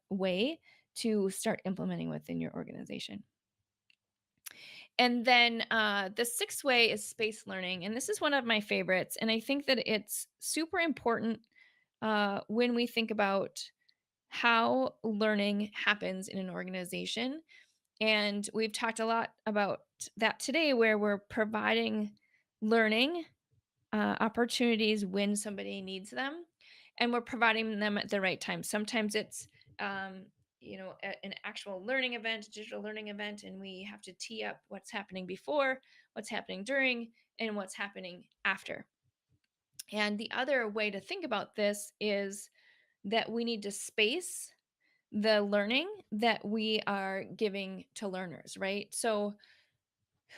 way to start implementing within your organization. And then the sixth way is space learning. And this is one of my favorites. And I think that it's super important when we think about how learning happens in an organization. And we've talked a lot about that today, where we're providing learning opportunities when somebody needs them, and we're providing them at the right time. Sometimes it's um, an actual learning event, a digital learning event, and we have to tee up what's happening before, what's happening during, and what's happening after. And the other way to think about this is that we need to space the learning that we are giving to learners, right? So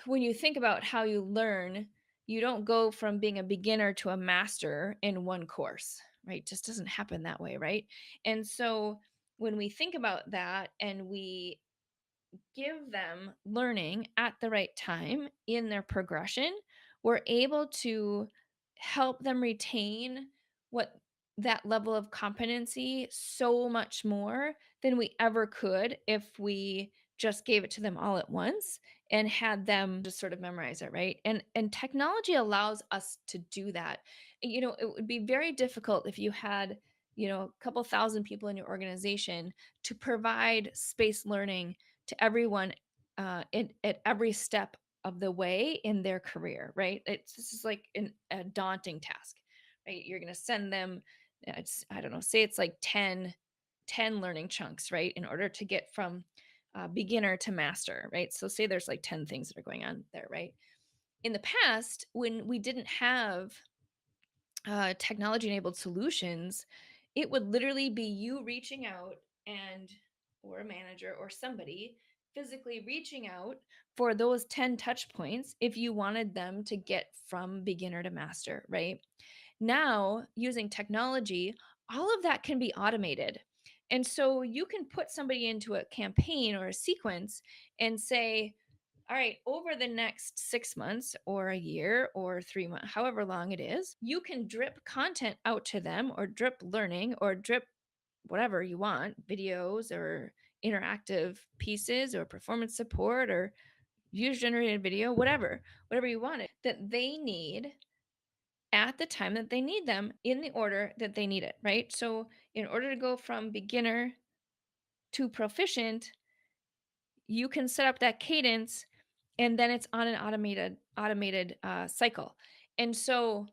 when you think about how you learn, you don't go from being a beginner to a master in one course, right? It just doesn't happen that way, right? And so when we think about that and we give them learning at the right time in their progression, we're able to help them retain what that level of competency so much more than we ever could if we just gave it to them all at once and had them just sort of memorize it, right? And technology allows us to do that. It would be very difficult if you had, a couple thousand people in your organization to provide space learning to everyone at every step of the way in their career, right? This is like a daunting task, right? You're going to send them, I don't know, say it's like ten learning chunks, right? In order to get from beginner to master, right? So say there's like 10 things that are going on there, right? In the past, when we didn't have technology enabled solutions, it would literally be you reaching out and or a manager or somebody physically reaching out for those 10 touch points if you wanted them to get from beginner to master, right? Now, using technology, all of that can be automated. And so you can put somebody into a campaign or a sequence and say, all right, over the next 6 months or a year or 3 months, however long it is, you can drip content out to them or drip learning or drip whatever you want, videos or interactive pieces or performance support or user generated video, whatever you want it that they need at the time that they need them in the order that they need it, right? So, in order to go from beginner to proficient, you can set up that cadence and then it's on an automated cycle. And so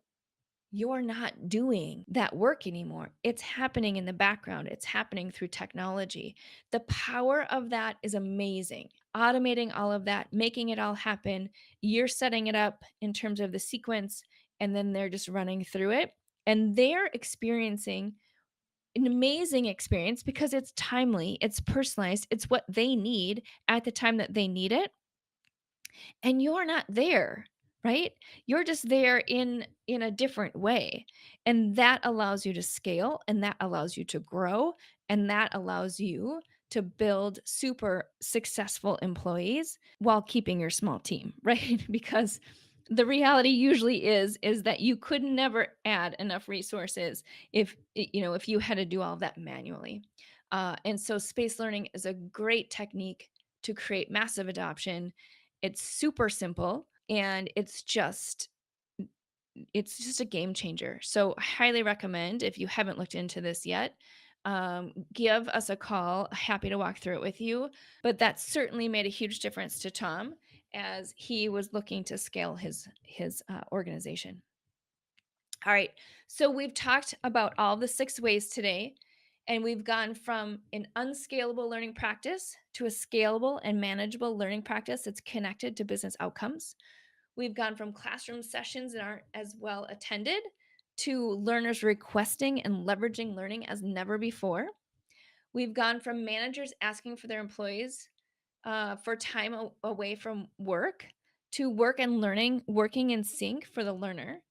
you're not doing that work anymore. It's happening in the background. It's happening through technology. The power of that is amazing. Automating all of that, making it all happen. You're setting it up in terms of the sequence, and then they're just running through it. And they're experiencing an amazing experience because it's timely, it's personalized, it's what they need at the time that they need it, and you're not there, right? You're just there in a different way, and that allows you to scale, and that allows you to grow, and that allows you to build super successful employees while keeping your small team, right? Because the reality usually is that you could never add enough resources if you had to do all of that manually. And so space learning is a great technique to create massive adoption. It's super simple and it's just a game changer. So I highly recommend, if you haven't looked into this yet, give us a call. Happy to walk through it with you. But that certainly made a huge difference to Tom as he was looking to scale his organization. All right. So we've talked about all the 6 ways today, and we've gone from an unscalable learning practice to a scalable and manageable learning practice that's connected to business outcomes. We've gone from classroom sessions that aren't as well attended to learners requesting and leveraging learning as never before. We've gone from managers asking for their employees for time away from work to work and learning working in sync for the learner.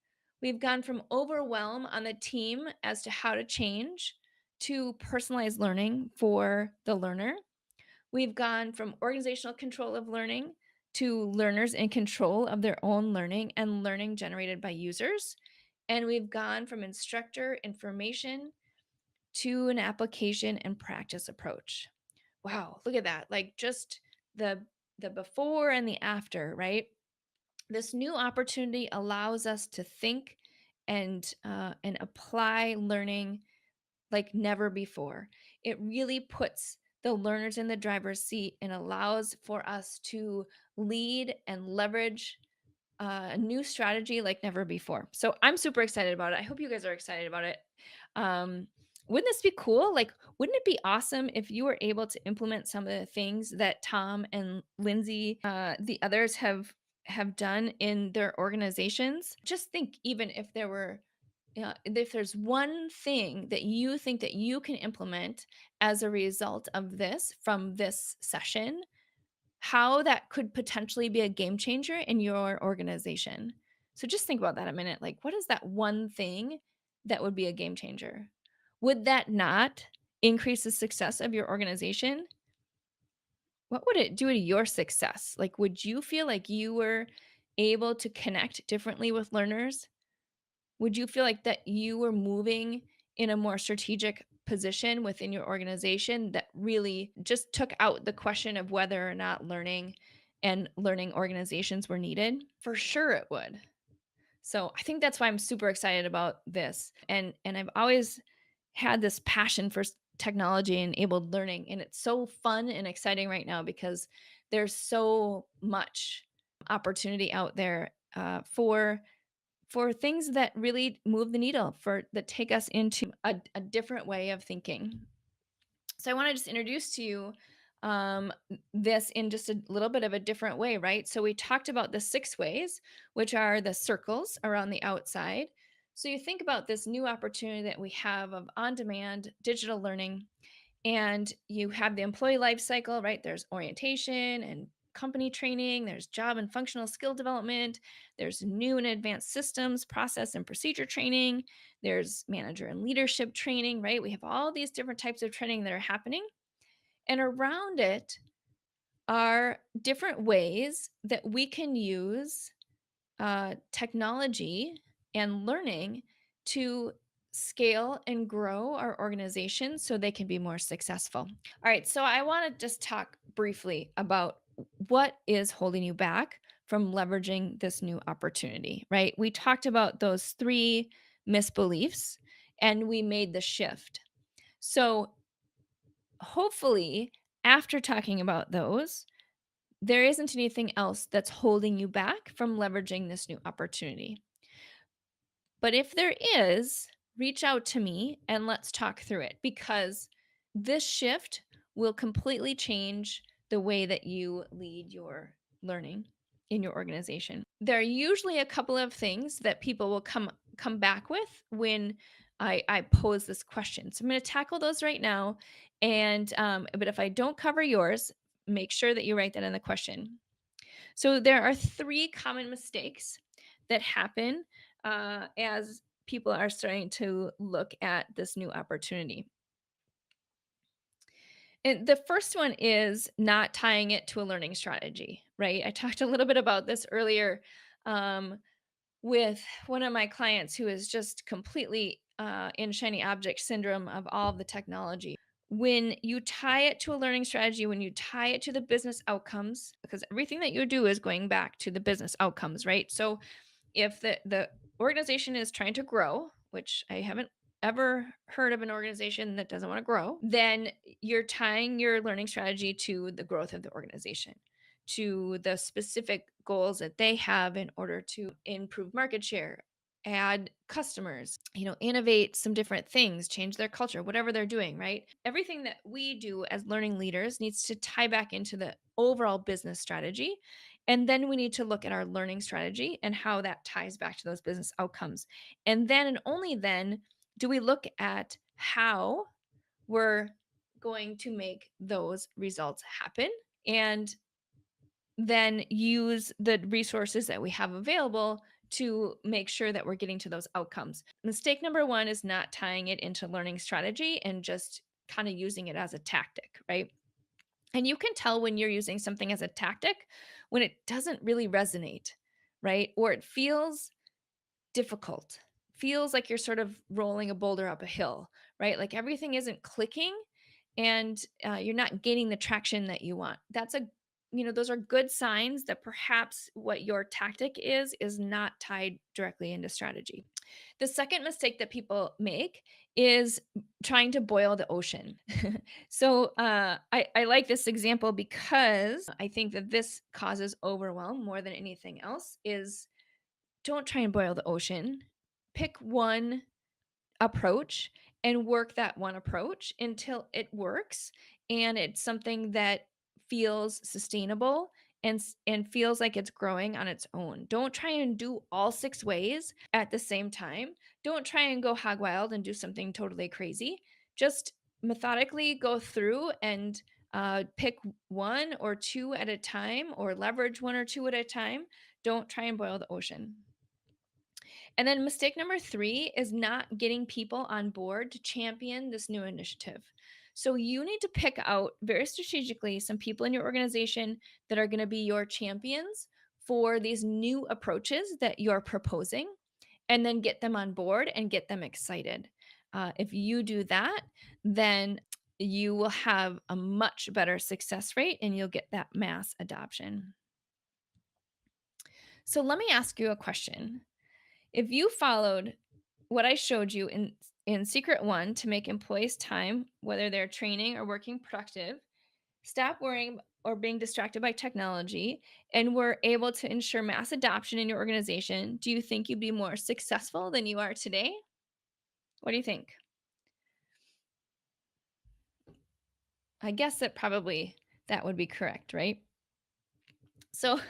We've gone from overwhelm on the team as to how to change to personalized learning for the learner. We've gone from organizational control of learning to learners in control of their own learning and learning generated by users. And we've gone from instructor information to an application and practice approach. Wow, look at that. Like just the the before and the after, right? This new opportunity allows us to think and apply learning like never before. It really puts the learners in the driver's seat and allows for us to lead and leverage a new strategy like never before. So I'm super excited about it. I hope you guys are excited about it. Um, wouldn't this be cool? Like, wouldn't it be awesome if you were able to implement some of the things that Tom and Lindsay, the others have done in their organizations? Just think, even if there were yeah, if there's one thing that you think that you can implement as a result of this from this session, how that could potentially be a game changer in your organization. So just think about that a minute. Like, what is that one thing that would be a game changer? Would that not increase the success of your organization? What would it do to your success? Like, would you feel like you were able to connect differently with learners? Would you feel like that you were moving in a more strategic position within your organization that really just took out the question of whether or not learning and learning organizations were needed? For sure it would. So I think that's why I'm super excited about this. And I've always had this passion for technology and enabled learning, and it's so fun and exciting right now because there's so much opportunity out there for things that really move the needle, for that take us into a different way of thinking. So I want to just introduce to you this in just a little bit of a different way, right? So we talked about the 6 ways, which are the circles around the outside. So you think about this new opportunity that we have of on-demand digital learning, and you have the employee life cycle, right? There's orientation and company training, there's job and functional skill development, there's new and advanced systems, process and procedure training, there's manager and leadership training, right? We have all these different types of training that are happening. And around it are different ways that we can use technology and learning to scale and grow our organization so they can be more successful. All right, so I want to just talk briefly about what is holding you back from leveraging this new opportunity, right? We talked about those 3 misbeliefs and we made the shift. So, hopefully, after talking about those, there isn't anything else that's holding you back from leveraging this new opportunity. But if there is, reach out to me and let's talk through it, because this shift will completely change the way that you lead your learning in your organization. There are usually a couple of things that people will come back with when I pose this question. So I'm going to tackle those right now. And but if I don't cover yours, make sure that you write that in the question. So there are 3 common mistakes that happen as people are starting to look at this new opportunity. And the first one is not tying it to a learning strategy, right? I talked a little bit about this earlier um, with one of my clients who is just completely in shiny object syndrome of all of the technology. When you tie it to a learning strategy, when you tie it to the business outcomes, because everything that you do is going back to the business outcomes, right? So if the organization is trying to grow, which I haven't ever heard of an organization that doesn't want to grow, then you're tying your learning strategy to the growth of the organization, to the specific goals that they have in order to improve market share, add customers, innovate some different things, change their culture, whatever they're doing, right? Everything that we do as learning leaders needs to tie back into the overall business strategy. And then we need to look at our learning strategy and how that ties back to those business outcomes. And then and only then do we look at how we're going to make those results happen, and then use the resources that we have available to make sure that we're getting to those outcomes. Mistake number 1 is not tying it into learning strategy and just kind of using it as a tactic, right? And you can tell when you're using something as a tactic when it doesn't really resonate, right? Or it feels difficult, feels like you're sort of rolling a boulder up a hill, right? Like everything isn't clicking and you're not gaining the traction that you want. Those are good signs that perhaps what your tactic is not tied directly into strategy. The second mistake that people make is trying to boil the ocean. I like this example because I think that this causes overwhelm more than anything else. Is don't try and boil the ocean. Pick one approach and work that one approach until it works and it's something that feels sustainable and feels like it's growing on its own. Don't try and do all 6 ways at the same time. Don't try and go hog wild and do something totally crazy. Just methodically go through and pick 1 or 2 at a time or leverage 1 or 2 at a time. Don't try and boil the ocean. And then mistake number 3 is not getting people on board to champion this new initiative. So you need to pick out very strategically some people in your organization that are going to be your champions for these new approaches that you're proposing, and then get them on board and get them excited. If you do that, then you will have a much better success rate and you'll get that mass adoption. So let me ask you a question. If you followed what I showed you in secret 1 to make employees' time, whether they're training or working productive, stop worrying or being distracted by technology, and were able to ensure mass adoption in your organization, do you think you'd be more successful than you are today? What do you think? I guess that probably that would be correct, right? So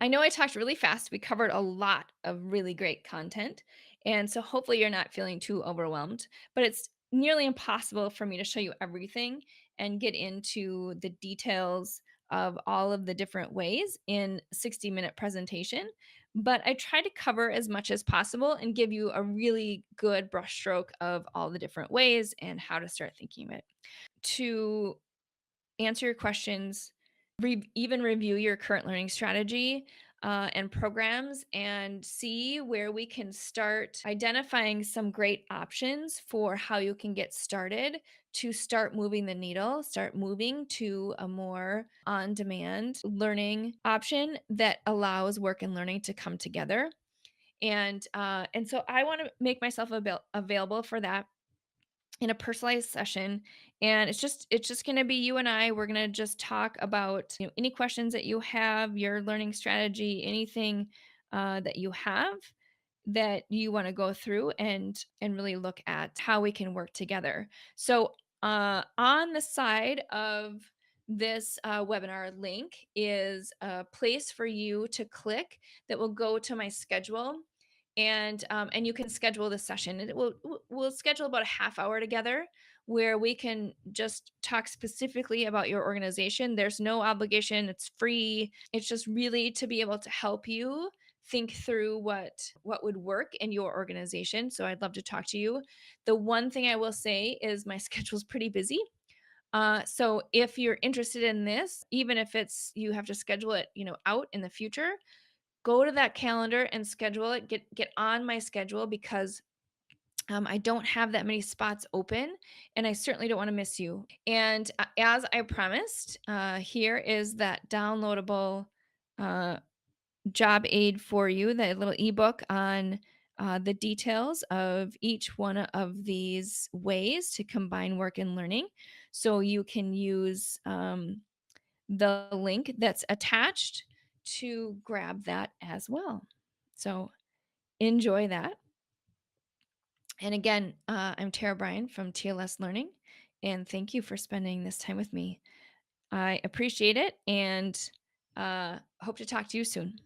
I know I talked really fast. We covered a lot of really great content. And so hopefully you're not feeling too overwhelmed, but it's nearly impossible for me to show you everything and get into the details of all of the different ways in a 60-minute presentation. But I try to cover as much as possible and give you a really good brushstroke of all the different ways and how to start thinking of it. To answer your questions, even review your current learning strategy and programs and see where we can start identifying some great options for how you can get started to start moving the needle, start moving to a more on demand learning option that allows work and learning to come together. And so I want to make myself available for that in a personalized session, and it's just going to be you and I. We're going to just talk about any questions that you have, your learning strategy, anything that you have that you want to go through and really look at how we can work together. So on the side of this webinar link is a place for you to click that will go to my schedule, and you can schedule the session. And we'll schedule about a half hour together where we can just talk specifically about your organization. There's no obligation, it's free. It's just really to be able to help you think through what would work in your organization. So I'd love to talk to you. The one thing I will say is my schedule's pretty busy. So if you're interested in this, even if it's you have to schedule it, out in the future, go to that calendar and schedule it. Get on my schedule because I don't have that many spots open, and I certainly don't want to miss you. And as I promised, here is that downloadable uh, job aid for you, that little ebook on the details of each one of these ways to combine work and learning. So you can use the link that's attached to grab that as well. So enjoy that. And again, I'm Tara Bryan from TLS Learning, and thank you for spending this time with me. I appreciate it and hope to talk to you soon.